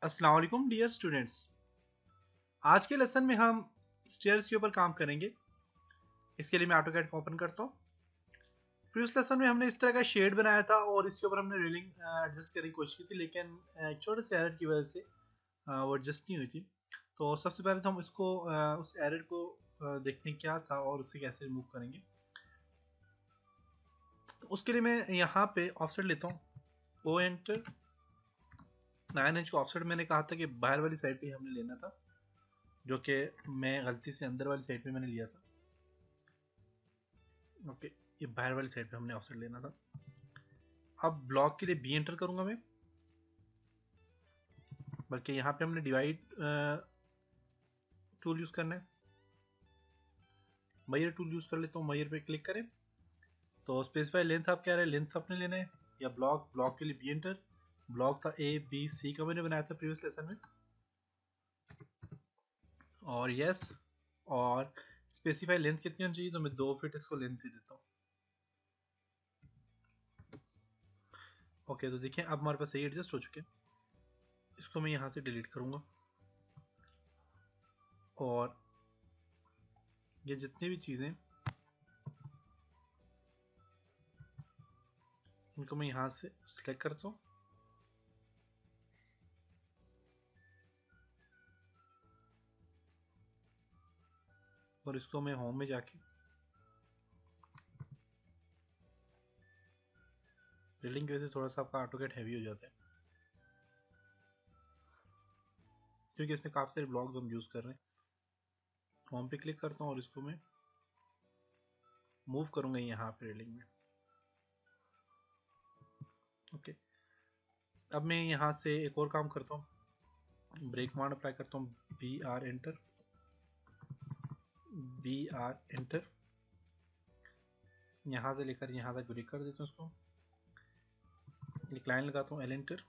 अस्सलाम वालेकुम dear students. आज के लेसन में हम स्टेयर्स के ऊपर काम करेंगे। इसके लिए मैं ऑटोकैड को ओपन करता हूँ। प्रीवियस लेसन में हमने इस तरह का शेड बनाया था और इसके ऊपर हमने रेलिंग एडजस्ट करने की कोशिश की थी, लेकिन एक छोटे से एरर की वजह से वो एडजस्ट नहीं हुई थी। तो सबसे पहले तो हम इसको उस एरर को देखते हैं क्या था और उसे कैसे रिमूव करेंगे। तो उसके लिए मैं यहाँ पे ऑफसेट लेता हूँ, ओ एंटर। 9 इंच का ऑफसेट मैंने कहा था कि बाहर वाली साइड पे हमने लेना था, जो कि मैं गलती से अंदर वाली साइड पे मैंने लिया था। ओके, ये बाहर वाली साइड पे हमने ऑफसेट लेना था। अब ब्लॉक के लिए बी एंटर करूंगा मैं, बल्कि यहाँ पे हमने डिवाइड टूल यूज करना है। मयर टूल यूज कर लेता हूँ, मयर पे क्लिक करें तो स्पेसिफाई लेंथ आप कह रहे हैं, लेंथ अपने लेना है या ब्लॉक। ब्लॉक के लिए बी एंटर। ब्लॉक था ए बी सी का, मैंने बनाया था प्रीवियस लेसन में, और यस। और स्पेसिफाई लेंथ कितनी होनी चाहिए, तो मैं 2 फीट इसको लेंथ दे देता हूँ। ओके, तो देखिए अब हमारे पास सही एडजस्ट हो चुके हैं। इसको मैं यहाँ से डिलीट करूंगा और ये जितनी भी चीज़ें इनको मैं यहाँ से सिलेक्ट करता हूँ और इसको मैं होम में जाके ड्रिलिंग की वजह से थोड़ा सा आपका ऑटोकैड हैवी हो जाता है, क्योंकि इसमें काफ़ी सारे ब्लॉक्स हम यूज़ कर रहे हैं। होम पे क्लिक करता हूँ और इसको मैं मूव करूँगा यहाँ पे ड्रिलिंग में। ओके, अब मैं यहाँ से एक और काम करता हूँ, ब्रेक कमांड अप्लाई करता हूँ, B R enter, B R enter. यहाँ से लेकर यहाँ तक ब्रेक कर देता हूँ इसको। एक लाइन लगाता हूँ, एल एंटर,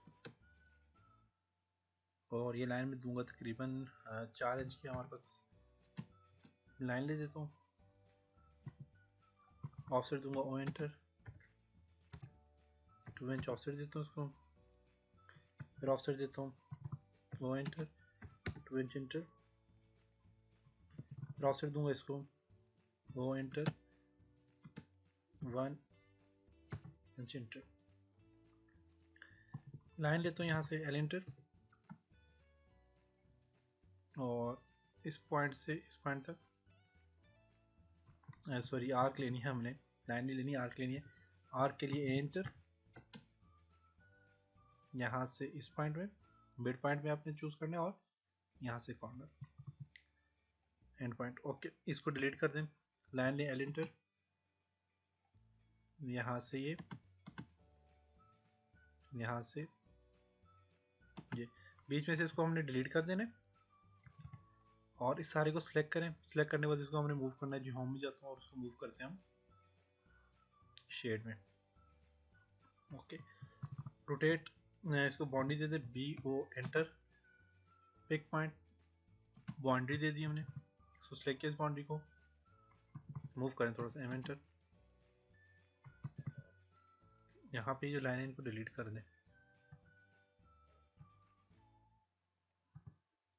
और ये लाइन में दूंगा तकरीबन 4 इंच की हमारे पास लाइन ले देता हूँ। ऑफसेट दूंगा, ओ एंटर, 2 इंच ऑफसेट देता हूँ इसको। फिर ऑफसेट देता हूँ, ओ एंटर, 2 इंच एंटर। फिर ऑफसेट दूंगा इसको, O enter, 1 inch enter. Line लेता हूँ यहाँ से, एल एंटर, और इस पॉइंट से इस पॉइंट तक, सॉरी आर्क लेनी है हमने, लाइन नहीं लेनी, आर्क लेनी है। आर्क के लिए ए एंटर, यहाँ से इस पॉइंट में, मिड पॉइंट में आपने चूज करना है, और यहाँ से कॉर्नर, एंड पॉइंट। ओके, इसको डिलीट कर दें। लाइन ले, एल एंटर, यहाँ से ये, यहाँ से ये, बीच में से इसको हमने डिलीट कर देना है, और इस सारे को सिलेक्ट करें। सिलेक्ट करने के बाद इसको हमने मूव करना है, जो होम में जाता हूँ और उसको मूव करते हैं हम शेड में। ओके, रोटेट, इसको बाउंड्री दे दे, B O enter, pick point, boundary दे दी हमने। इसको सिलेक्ट किया, इस बाउंड्री को मूव करें थोड़ा सा, एम एंटर। यहाँ पे जो लाइन है इनको डिलीट कर दें।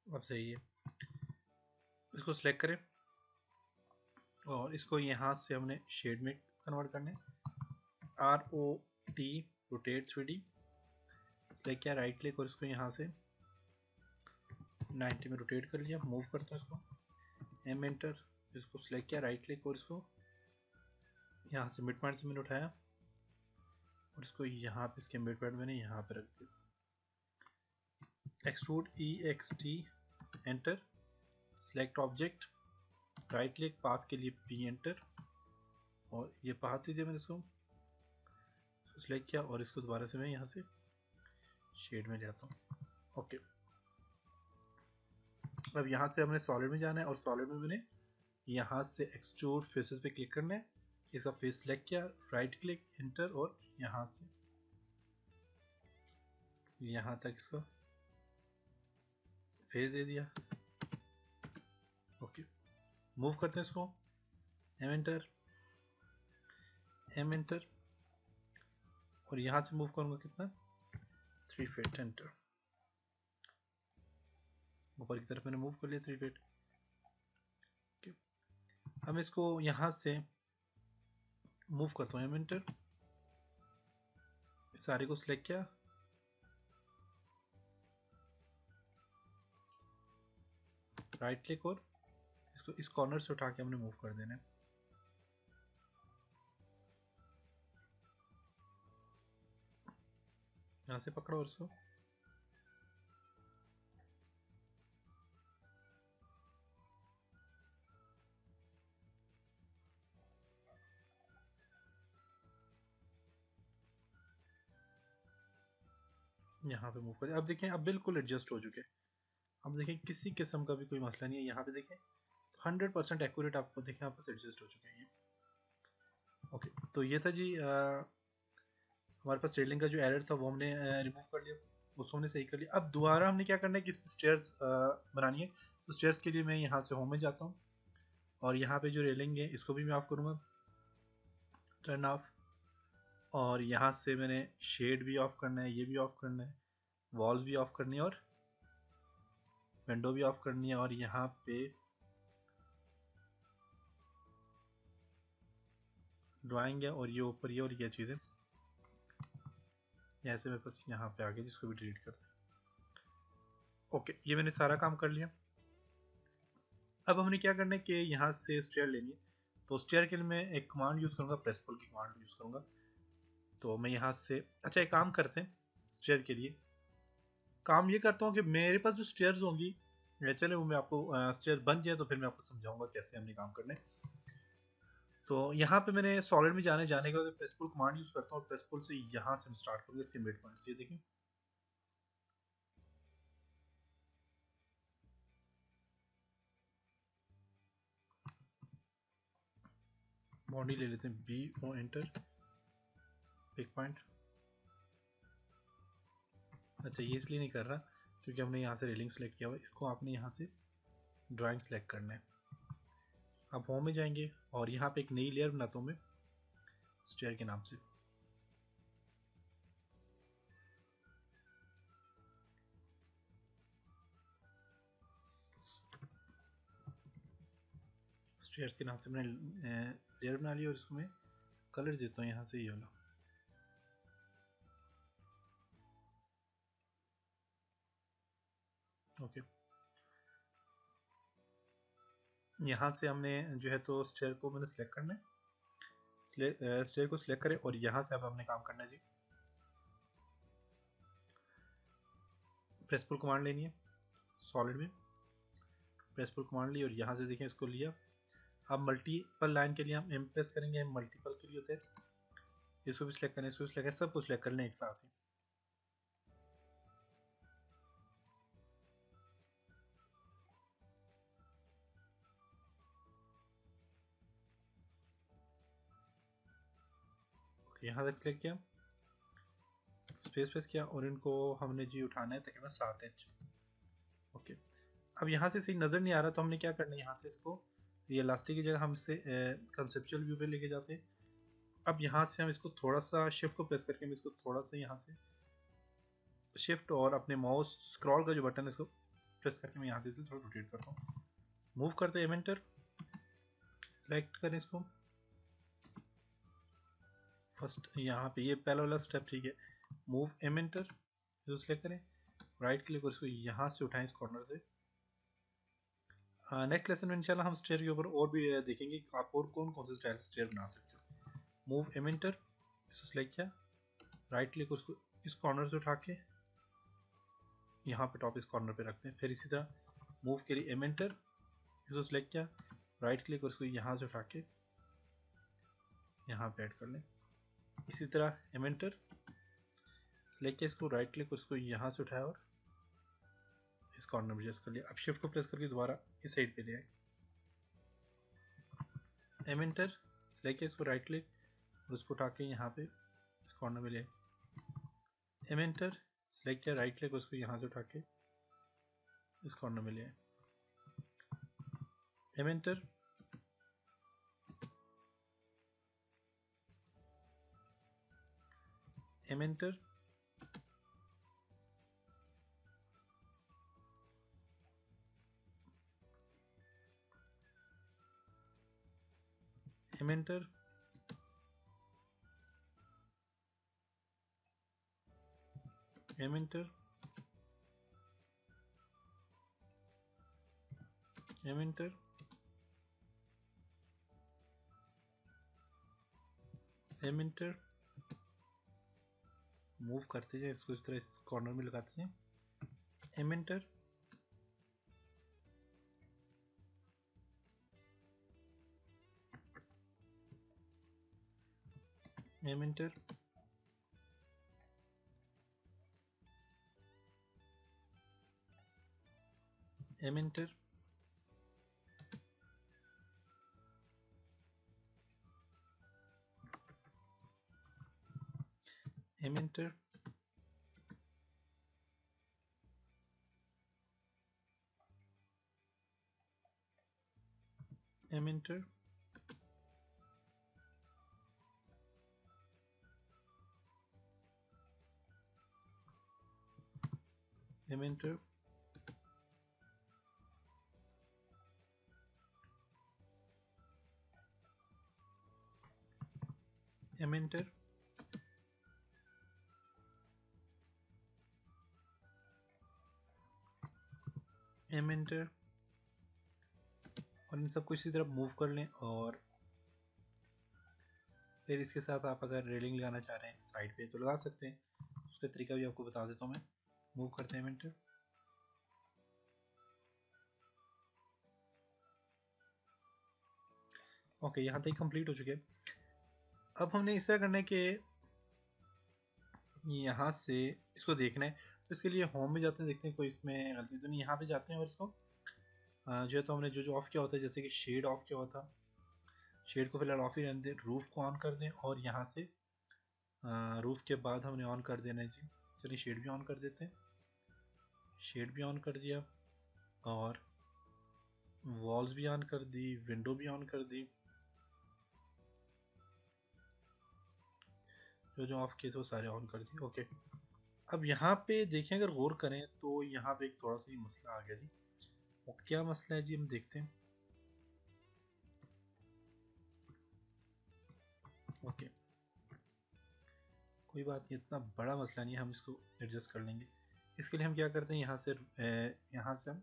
अब सही है, इसको सिलेक्ट करें और इसको यहाँ से हमने शेड में कन्वर्ट करना है, R O T, rotate 3D। Select किया, राइट क्लिक, और इसको यहाँ से 90 में रोटेट कर लिया। मूव करता हूँ इसको, एम एंटर, इसको सिलेक्ट किया, राइट क्लिक, और इसको यहाँ से मिड पॉइंट से मैंने उठाया और इसको यहाँ पे इसके मिड पॉइंट मैंने यहाँ पे रख दिया। Extrude, E X T, enter, select object, right click, path के लिए पी एंटर, और ये पाथ दे दिया मैंने इसको सिलेक्ट किया, और इसको दोबारा से मैं यहाँ से शेड में ले आता हूँ। ओके, अब यहाँ से हमने सॉलिड में जाना है, और सॉलिड में मैंने यहाँ से एक्सट्रूड फेसेस पे क्लिक करना है। इसका फेस सिलेक्ट किया, राइट क्लिक, एंटर, और यहाँ से यहाँ तक इसका फेस दे दिया। ओके, मूव करते हैं इसको, एम एंटर, एम एंटर, और यहाँ से मूव करूँगा कितना, 3 फीट, एंटर। ऊपर की तरफ मैंने मूव कर लिया 3 बिट। अब इसको यहाँ से मूव करता हूँ एमिटर, सारे को सिलेक्ट किया, राइट क्लिक और इसको इस कॉर्नर से उठा के हमने मूव कर देना है। यहाँ से पकड़ो और इसको यहाँ पे मूव करें। अब देखें, अब बिल्कुल एडजस्ट हो चुके हैं। अब देखें किसी किस्म का भी कोई मसला नहीं है। यहाँ पे देखें 100% एक्यूरेट आपको देखें आपस एडजस्ट हो चुके हैं। ओके, तो ये था जी हमारे पास रेलिंग का जो एरर था वो हमने रिमूव कर लिया, उसको हमने सही कर लिया। अब दोबारा हमने क्या करना है कि इस पर स्टेयर्स बनानी है। तो स्टेयर्स के लिए मैं यहाँ से होम में जाता हूँ और यहाँ पे जो रेलिंग है इसको भी मैं ऑफ करूँगा, टर्न ऑफ। और यहाँ से मैंने शेड भी ऑफ करना है, ये भी ऑफ करना है, वॉल्स भी ऑफ करनी है और विंडो भी ऑफ करनी है। और यहाँ पे ड्राइंग है और ये ऊपर ये और ये चीज़ें ऐसे मेरे पास यहाँ पे आ गई, जिसको भी डिलीट कर दें। ओके, ये मैंने सारा काम कर लिया। अब हमने क्या करना है कि यहाँ से स्टेयर लेनी है। तो स्टेयर के लिए मैं एक कमांड यूज़ करूँगा, प्रेस पुल की कमांड यूज़ करूँगा। तो मैं यहाँ से अच्छा एक काम करते हैं, स्टेयर के लिए काम ये करता हूँ कि मेरे पास जो स्टेयर्स होंगी, चले वो मैं आपको स्टेयर बन जाए तो फिर मैं आपको समझाऊंगा कैसे हमने काम करना है। तो यहाँ पे मैंने सॉलिड में जाने के बाद प्रेस पुल कमांड यूज़ करता हूँ और प्रेस पुल से यहाँ से स्टार्ट करूँगा, इससे मिड पॉइंट से। देखिए बॉडी ले लेते हैं, B O enter, pick point. अच्छा, ये इसलिए नहीं कर रहा क्योंकि हमने यहाँ से रेलिंग सेलेक्ट किया हुआ है। इसको आपने यहाँ से ड्राइंग सेलेक्ट करना है। आप होम में जाएंगे और यहाँ पे एक नई लेयर बनाता हूँ मैं स्टेयर के नाम से। स्टेयर्स के नाम से मैंने लेयर बना लिया और इसको मैं कलर देता हूँ यहाँ से ये वाला। ओके, यहाँ से हमने जो है तो स्टेयर को मैंने सेलेक्ट करना है, स्टेयर को सिलेक्ट करें और यहाँ से अब हमने काम करना है जी। प्रेस पुल कमांड लेनी है, सॉलिड में प्रेस पुल कमांड ली और यहाँ से देखें इसको लिया। अब मल्टीपल लाइन के लिए हम एम प्रेस करेंगे, मल्टीपल के लिए होते हैं। इसको भी सिलेक्ट करें, इसको भी सिलेक्ट करें, सब कुछ सिलेक्ट कर लें एक साथ ही। यहाँ तक सिलेक्ट किया, स्पेस प्रेस किया और इनको हमने जी उठाना है तकरीबन 7 इंच। ओके, अब यहाँ से सही नज़र नहीं आ रहा तो हमने क्या करना है, यहाँ से इसको ये इलास्टिक की जगह हम इसे कंसेप्चुअल व्यू पे लेके जाते हैं। अब यहाँ से हम इसको थोड़ा सा शिफ्ट को प्रेस करके मैं इसको थोड़ा सा यहाँ से शिफ्ट और अपने माउस स्क्रॉल का जो बटन है इसको प्रेस करके मैं यहाँ से इसे थोड़ा रोटेट करता हूँ। मूव करते हैं एमेंटर, सेलेक्ट करें इसको फर्स्ट, यहाँ पे ये पहला वाला स्टेप ठीक है। मूव एमेंटर जो सिलेक्ट करें, राइट क्लिक और इसको यहाँ से उठाएं इस कॉर्नर से। नेक्स्ट लेसन में इंशाल्लाह हम स्टेयर के ऊपर और भी देखेंगे आप और कौन कौन से स्टाइल से स्टेयर बना सकते हो। मूव एमेंटर, इसको सिलेक्ट किया, राइट क्लिक उसको इस कॉर्नर से उठा के यहाँ पे टॉप इस कॉर्नर पे रखते हैं। फिर इसी तरह मूव के लिए एमेंटर, इसको सिलेक्ट किया, राइट क्लिक और इसको यहाँ से उठा के यहाँ पे ऐड कर लें। इसी तरह एमेंटर सिलेक्ट किया, इसको राइट क्लिक उसको यहाँ से उठाया और इस कॉर्नर में एडजस्ट कर लिया। अब शिफ्ट को प्रेस करके दोबारा इस साइड पे ले आए। एमेंटर सिलेक्ट किया, इसको राइट क्लिक और उसको उठा के यहाँ पे इस कॉर्नर में ले आए। एमेंटर सिलेक्ट किया, राइट क्लिक उसको यहाँ से उठा के इस कॉर्नर में ले आए। एमेंटर एमेंटर एमेंटर, एमेंटर, एमेंटर, एमेंटर, मूव करते जाए इसको, इस तरह इस कॉर्नर में लगाते जाए, एमेंटर, एमेंटर, एमेंटर, एमेंटर, एमेंटर, एमेंटर, एमेंटर, एमेंटर, और इन सबको इसी तरह मूव कर लें। और फिर इसके साथ आप अगर रेलिंग लगाना चाह रहे हैं साइड पे तो लगा सकते हैं, उसका तरीका भी आपको बता देता हूँ मैं। मूव करते हैं एमेंटर, ओके, यहाँ तक कंप्लीट हो चुके हैं। अब हमने इस तरह करना है कि यहाँ से इसको देखना है, तो इसके लिए होम में जाते हैं, देखते हैं कोई इसमें गलती तो नहीं। यहाँ पे जाते हैं और इसको जो है तो हमने जो ऑफ किया होता है, जैसे कि शेड ऑफ किया होता, शेड को फिलहाल ऑफ ही रहने दें, रूफ को ऑन कर दें, और यहाँ से रूफ के बाद हमने ऑन कर देना है जी। चलिए शेड भी ऑन कर देते हैं, शेड भी ऑन कर दिया, और वॉल्स भी ऑन कर दी, विंडो भी ऑन कर दी, जो जो ऑफ किए थे वो सारे ऑन कर दिए। ओके, अब यहाँ पे देखें, अगर गौर करें तो यहाँ पे एक थोड़ा सा ही मसला आ गया जी। वो क्या मसला है जी, हम देखते हैं। ओके, कोई बात नहीं, इतना बड़ा मसला नहीं है, हम इसको एडजस्ट कर लेंगे। इसके लिए हम क्या करते हैं, यहाँ से हम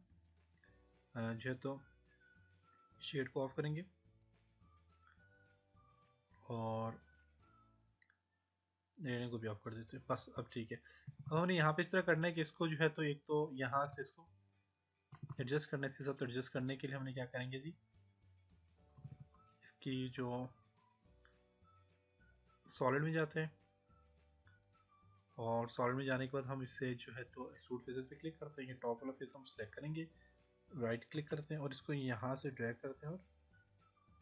जो है तो शेड को ऑफ करेंगे, और रेडिंग को भी ऑफ कर देते हैं, बस अब ठीक है। अब हमने यहाँ पे इस तरह करना है कि इसको जो है तो एक तो यहाँ से इसको एडजस्ट करने से, सब तो एडजस्ट करने के लिए हमने क्या करेंगे जी, इसकी जो सॉलिड में जाते हैं, और सॉलिड में जाने के बाद हम इससे जो है तो एक्सट्रूड फेसेस पे क्लिक करते हैं, ये टॉप वाला फेस हम सेलेक्ट करेंगे, राइट क्लिक करते हैं और इसको यहाँ से ड्रैग करते हैं और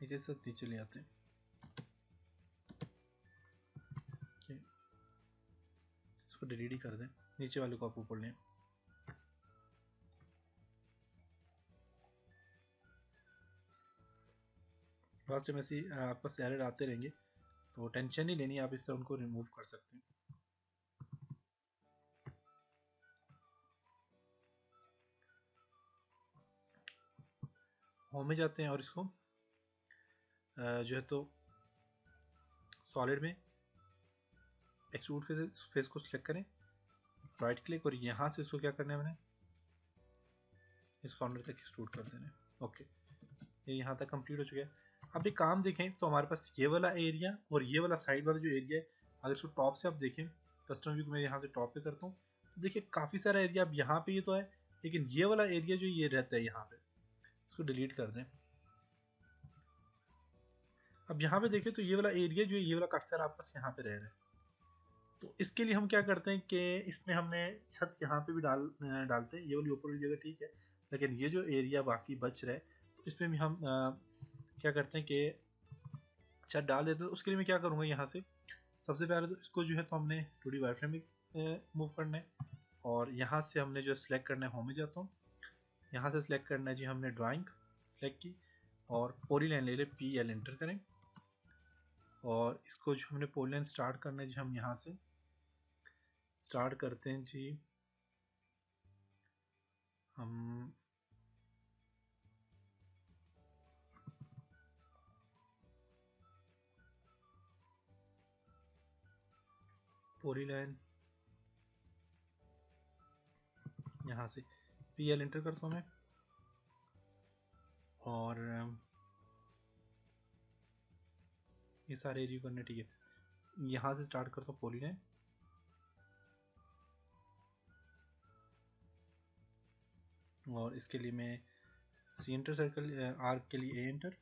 नीचे से नीचे ले आते हैं। इसको डिलीट ही कर दें, नीचे वाले को आप ऊपर लें। लास्ट टाइम ऐसे आपका एरर आते रहेंगे, तो टेंशन नहीं लेनी, आप इस तरह उनको रिमूव कर सकते हैं। होम में जाते हैं और इसको जो है तो सॉलिड में एक्सट्रूड फेस को सिलेक्ट करें, राइट क्लिक, और यहाँ से इसको क्या करना है, मैंने इस कॉर्नर तक एक्सट्रूड कर देना है। ओके, ये यहाँ तक कंप्लीट हो चुका है। अब एक काम देखें तो हमारे पास ये वाला एरिया और ये वाला साइड वाला जो एरिया है, अगर इसको टॉप से आप देखें, कस्टम व्यू को मैं यहाँ से टॉप पे करता हूँ, तो देखिए काफ़ी सारा एरिया अब यहाँ पे ये तो है, लेकिन ये वाला एरिया जो ये रहता है यहाँ पे, इसको डिलीट कर दें। अब यहाँ पे देखें तो ये वाला एरिया जो है, ये वाला काफ़ी सारा आपके पास यहाँ पे रह रहा है। तो इसके लिए हम क्या करते हैं कि इसमें हमने छत यहाँ पे भी डालते हैं, ये वाली ऊपर वाली जगह ठीक है, लेकिन ये जो एरिया बाकी बच रहा है, तो इसमें भी हम क्या करते हैं कि छत डाल देते हैं। उसके लिए मैं क्या करूँगा, यहाँ से सबसे पहले तो इसको जो है तो हमने 2D वायरफ्रेम में मूव करना है, और यहाँ से हमने जो सिलेक्ट करना है, होम में जाता हूँ, यहाँ से सिलेक्ट करना है जी हमने ड्राइंग सेलेक्ट की, और पॉलीलाइन ले ले, PL एंटर करें, और इसको जो हमने पॉलीलाइन स्टार्ट करना है जी, हम यहाँ से स्टार्ट करते हैं जी, हम पॉलीलाइन यहाँ से PL एंटर करता हूँ मैं, और ये सारे एरिया करने, ठीक है। यहाँ से स्टार्ट करता हूँ पॉलीलाइन, और इसके लिए मैं सी एंटर, सर्कल आर्क के लिए A एंटर,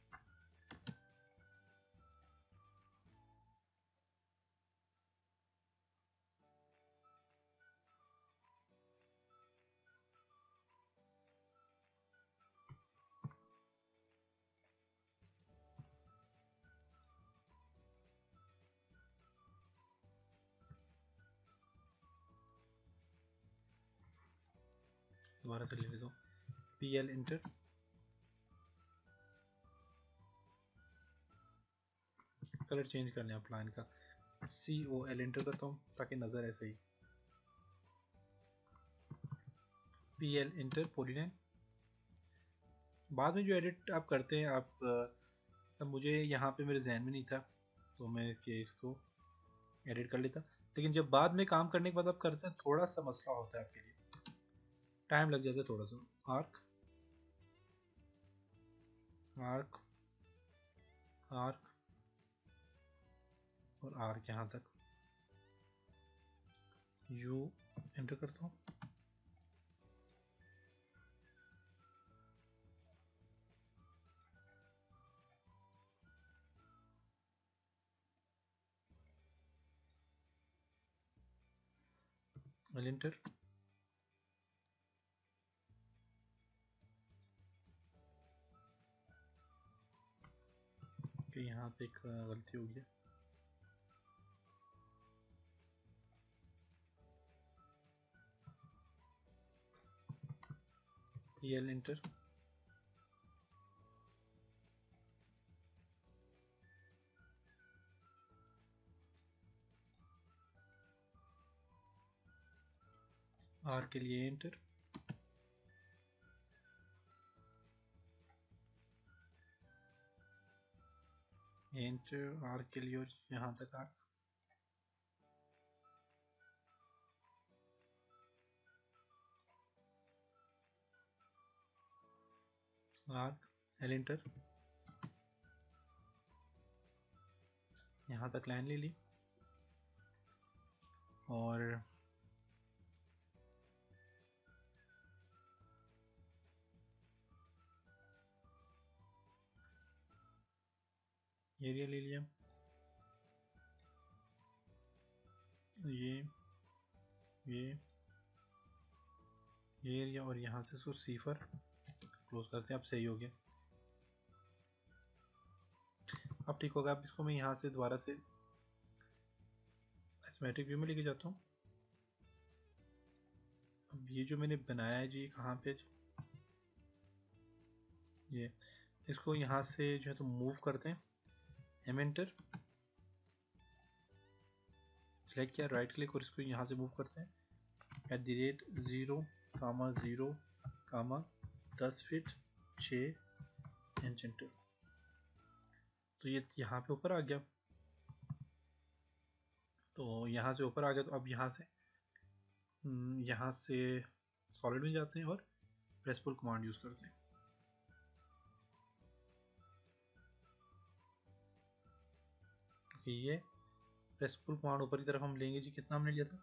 दोबारा से ले लेता हूँ PL एंटर, कलर चेंज कर लें आप लाइन का, COL एंटर करता हूँ ताकि नज़र ऐसे ही, PL एंटर पॉलीलाइन। बाद में जो एडिट आप करते हैं आप, तब मुझे यहाँ पे मेरे जहन में नहीं था तो मैं इसको एडिट कर लेता, लेकिन जब बाद में काम करने के बाद आप करते हैं थोड़ा सा मसला होता है, आपके लिए टाइम लग जाता है थोड़ा सा। आर्क आर्क आर्क और आर्क यहाँ तक, U एंटर करता हूँ, L एंटर, कि यहाँ पे एक गलती हो गई, PL एंटर, R के लिए एंटर, एंटर R के लिए, और यहाँ तक आर्क, आर्क L एंटर, यहाँ तक लाइन ले ली, और एरिया ले लिया, ये एरिया, और यहाँ से इसको C4 क्लोज करते हैं। अब सही हो गया, अब ठीक होगा। अब इसको मैं यहाँ से दोबारा से एस्मेटिक व्यू में लेके जाता हूँ। अब ये जो मैंने बनाया है जी, कहाँ पे, ये इसको यहाँ से जो है तो मूव करते हैं, M एंटर, सेलेक्ट किया, राइट क्लिक, और इसको यहाँ से मूव करते हैं @0,0, 10 फीट 6 इंच एंटर। तो ये यहाँ पे ऊपर आ गया, तो यहाँ से ऊपर आ गया। तो अब यहाँ से सॉलिड में जाते हैं और प्रेस पुल कमांड यूज करते हैं। ये प्रेस पुल कमांड ऊपर की तरफ हम लेंगे जी, कितना हमने लिया था,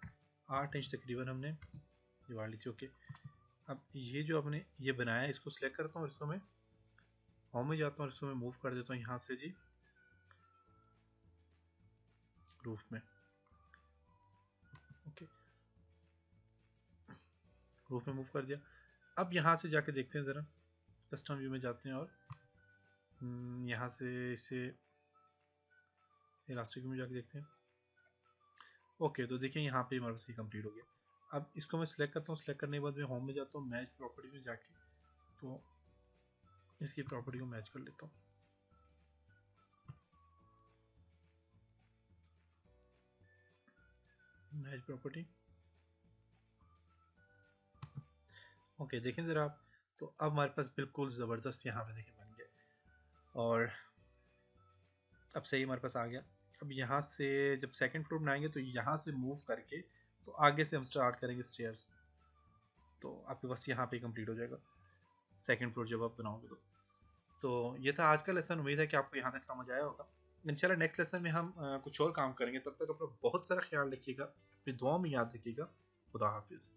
8 इंच तकरीबन हमने दीवार ली थी। ओके, अब ये जो आपने ये बनाया है, इसको सिलेक्ट करता हूँ, इसको मैं होम में जाता हूँ, इसको मैं मूव कर देता हूँ यहाँ से जी रूफ में। ओके, रूफ में मूव कर दिया। अब यहाँ से जाके देखते हैं ज़रा, कस्टम व्यू में जाते हैं और यहाँ से इसे इलास्टिक में जाके देखते हैं। ओके, तो देखिए यहाँ पे हमारे पास ये कंप्लीट हो गया। अब इसको मैं सिलेक्ट करता हूँ, सिलेक्ट करने के बाद मैं होम में जाता हूँ, मैच प्रॉपर्टीज में जाके तो इसकी प्रॉपर्टी को मैच कर लेता हूँ। मैच प्रॉपर्टी, ओके, देखें ज़रा आप, तो अब हमारे पास बिल्कुल ज़बरदस्त यहाँ पे देखें बन गया, और अब सही हमारे पास आ गया। अब यहाँ से जब सेकंड फ्लोर बनाएंगे तो यहाँ से मूव करके तो आगे से हम स्टार्ट करेंगे स्टेयर्स, तो आपके पास यहाँ पे कंप्लीट हो जाएगा सेकंड फ्लोर जब आप बनाओगे तो ये था आज का लेसन। उम्मीद है कि आपको यहाँ तक समझ आया होगा। इंशाल्लाह नेक्स्ट लेसन में हम कुछ और काम करेंगे। तब तक अपना बहुत सारा ख्याल रखिएगा, अपनी दुआओं में याद रखिएगा। खुदा हाफिज़।